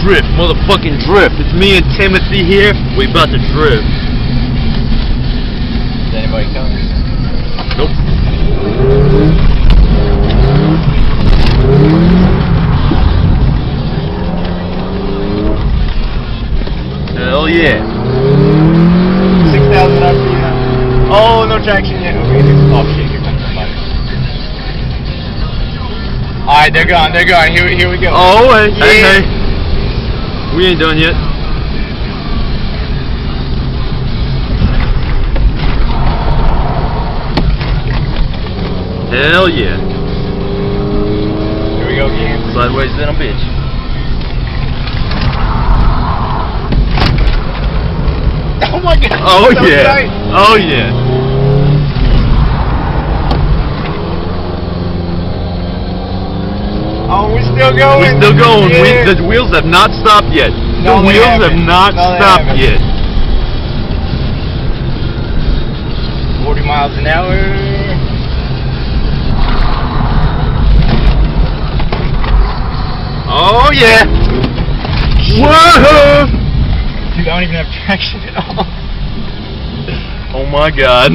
drift, motherfucking drift. It's me and Timothy here. We about to drift. Is anybody coming? Nope. Hell yeah. 6,000 RPM. Oh, no traction yet. Okay, oh shit, here comes somebody. Alright, they're gone, they're gone. Here we go. Oh, hey, yeah. hey. We ain't done yet. Hell yeah. Here we go again. Sideways then a bitch. Oh my god. Oh so yeah. tight. Oh yeah. Oh, we're still going. We're still going. Yeah. The wheels have not stopped yet. No, the wheels have haven't. not No, they stopped haven't. yet. 40 miles an hour. Oh yeah. Whoa! Dude, I don't even have traction at all. Oh my god.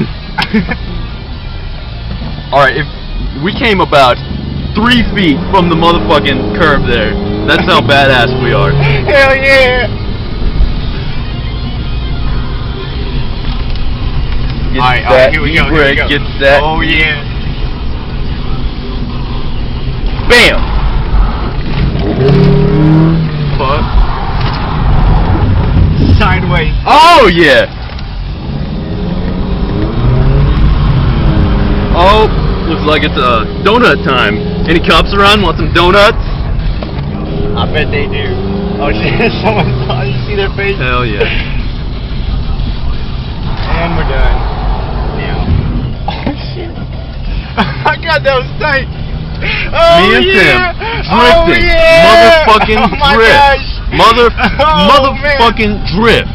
Alright, if we came about 3 feet from the motherfucking curb there. That's how badass we are. Hell yeah! Get Alright, that here we go, e-brake, here we go. get that. Oh yeah. Bam! Fuck. Sideways. Oh yeah! Oh, looks like it's donut time. Any cops around? Want some donuts? I bet they do. Oh shit, someone saw you see their face? Hell yeah. And we're done. Now. Oh shit. I got that was tight. Oh, Me and yeah. Tim Oh, drifting. yeah. Motherfucking Oh my drift. gosh. Oh, Motherfucking drift.